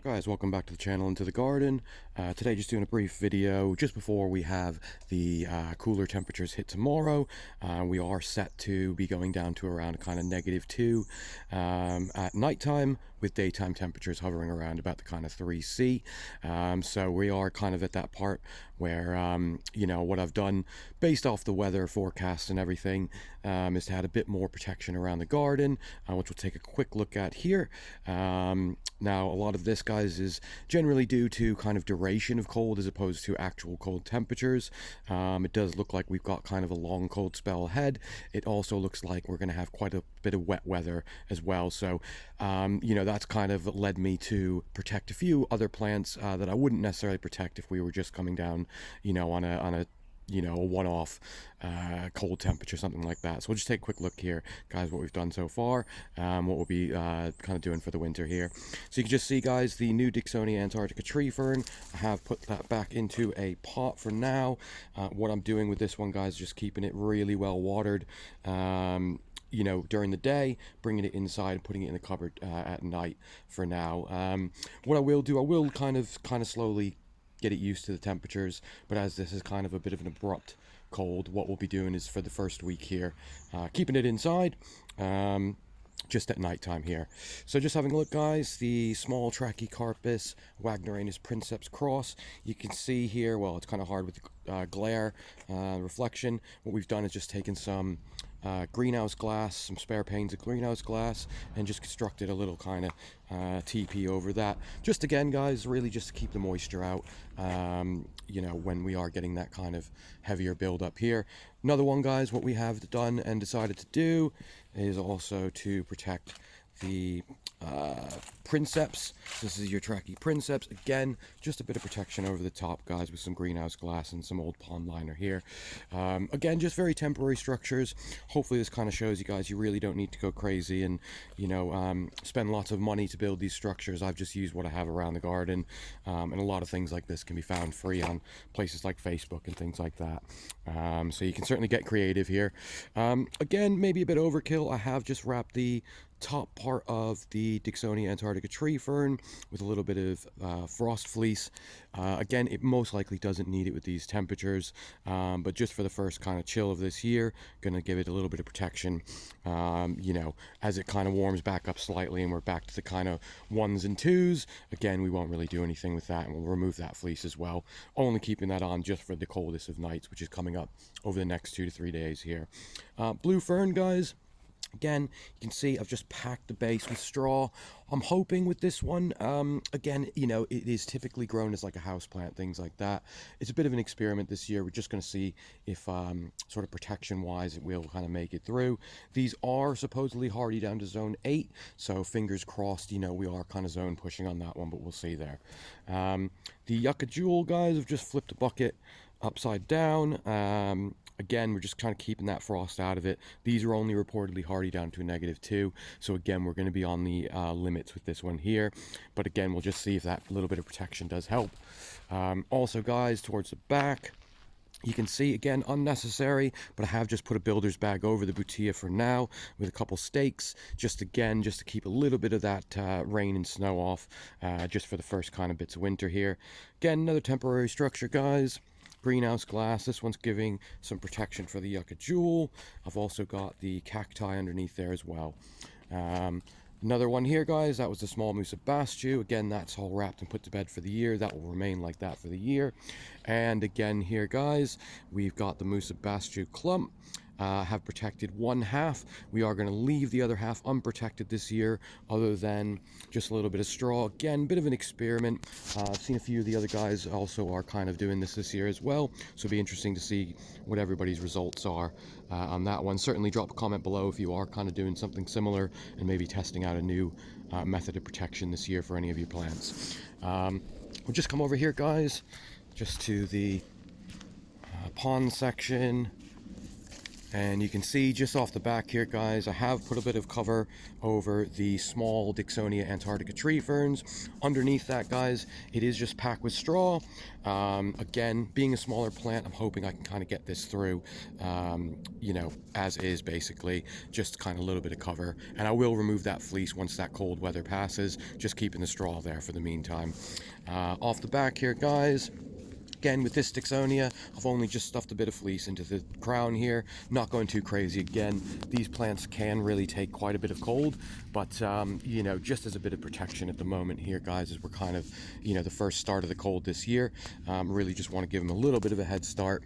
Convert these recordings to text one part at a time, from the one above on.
Guys, welcome back to the channel and to the garden. Today just doing a brief video just before we have the cooler temperatures hit tomorrow. We are set to be going down to around kind of -2 at nighttime, with daytime temperatures hovering around about the kind of 3°C. So we are kind of at that part where you know, what I've done based off the weather forecast and everything is to add a bit more protection around the garden, which we'll take a quick look at here. Now, a lot of this, guys, is generally due to kind of duration of cold as opposed to actual cold temperatures. It does look like we've got kind of a long cold spell ahead. It also looks like we're going to have quite a bit of wet weather as well. So, you know, that's kind of led me to protect a few other plants that I wouldn't necessarily protect if we were just coming down, you know, on a you know, a one-off cold temperature, something like that. So we'll just take a quick look here, guys, what we've done so far, what we'll be kind of doing for the winter here. So you can just see, guys, the new Dicksonia Antarctica tree fern. I have put that back into a pot for now. What I'm doing with this one, guys, is just keeping it really well watered, you know, during the day, bringing it inside and putting it in the cupboard at night for now. What I will do, I will kind of slowly get it used to the temperatures, but as this is kind of a bit of an abrupt cold, what we'll be doing is for the first week here, keeping it inside, just at nighttime here. So just having a look, guys, the small Trachycarpus Wagneranus princeps cross. You can see here, well, it's kind of hard with the glare reflection. What we've done is just taken some greenhouse glass, some spare panes of greenhouse glass, and just constructed a little kind of teepee over that. Just again, guys, really just to keep the moisture out, you know, when we are getting that kind of heavier build up here. Another one, guys, what we have done and decided to do is also to protect the princeps. This is your Trachy princeps. Again, just a bit of protection over the top, guys, with some greenhouse glass and some old pond liner here. Again, just very temporary structures. Hopefully this kind of shows you guys you really don't need to go crazy and, you know, spend lots of money to build these structures. I've just used what I have around the garden, and a lot of things like this can be found free on places like Facebook and things like that. So you can certainly get creative here. Again, maybe a bit overkill. I have just wrapped the top part of the Dicksonia Antarctica tree fern with a little bit of frost fleece. Again, it most likely doesn't need it with these temperatures, but just for the first kind of chill of this year, gonna give it a little bit of protection, you know, as it kind of warms back up slightly and we're back to the kind of 1s and 2s. Again, we won't really do anything with that, and we'll remove that fleece as well, only keeping that on just for the coldest of nights, which is coming up over the next 2 to 3 days here. Blue fern, guys. Again, you can see I've just packed the base with straw. I'm hoping with this one, again, you know, it is typically grown as like a house plant, things like that. It's a bit of an experiment this year. We're just going to see if sort of protection wise it will kind of make it through. These are supposedly hardy down to zone 8, so fingers crossed, you know, we are kind of zone pushing on that one, but we'll see there. The yucca jewel, guys, have just flipped a bucket upside down. Again, we're just kind of keeping that frost out of it. These are only reportedly hardy down to a -2. So again, we're going to be on the limits with this one here. But again, we'll just see if that little bit of protection does help. Also, guys, towards the back, you can see, again, unnecessary, but I have just put a builder's bag over the butia for now with a couple stakes, just again, just to keep a little bit of that rain and snow off, just for the first kind of bits of winter here. Again, another temporary structure, guys. Greenhouse glass. This one's giving some protection for the yucca jewel. I've also got the cacti underneath there as well. Another one here, guys, that was the small Musa bastu. Again, that's all wrapped and put to bed for the year. That will remain like that for the year. And again here, guys, we've got the Musa bastu clump. Have protected one half. We are going to leave the other half unprotected this year, other than just a little bit of straw. Again, bit of an experiment. I've seen a few of the other guys also are kind of doing this year as well, so it'll be interesting to see what everybody's results are on that one. Certainly drop a comment below if you are kind of doing something similar and maybe testing out a new method of protection this year for any of your plants. We'll just come over here, guys, just to the pond section. And you can see just off the back here, guys, I have put a bit of cover over the small Dicksonia antarctica tree ferns. Underneath that, guys, it is just packed with straw. Again, being a smaller plant, I'm hoping I can kind of get this through, you know, as is, basically, just kind of a little bit of cover. And I will remove that fleece once that cold weather passes, just keeping the straw there for the meantime. Off the back here, guys, again, with this Dicksonia, I've only just stuffed a bit of fleece into the crown here, not going too crazy. Again, these plants can really take quite a bit of cold, but you know, just as a bit of protection at the moment here, guys, as we're kind of, you know, the first start of the cold this year, really just want to give them a little bit of a head start,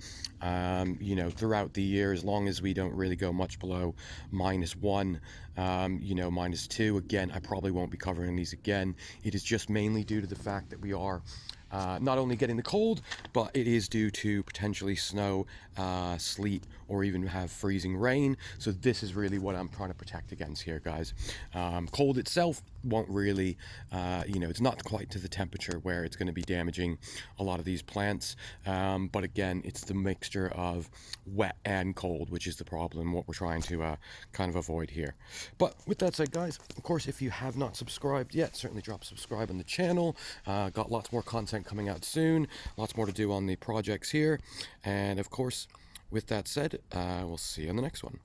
you know, throughout the year, as long as we don't really go much below -1, you know, -2. Again, I probably won't be covering these again. It is just mainly due to the fact that we are not only getting the cold, but it is due to potentially snow, sleet, or even have freezing rain. So this is really what I'm trying to protect against here, guys. Cold itself won't really, you know, it's not quite to the temperature where it's going to be damaging a lot of these plants. But again, it's the mixture of wet and cold, which is the problem, what we're trying to kind of avoid here. But with that said, guys, of course, if you have not subscribed yet, certainly drop subscribe on the channel. Got lots more content coming out soon, lots more to do on the projects here, and of course, with that said, we'll see you on the next one.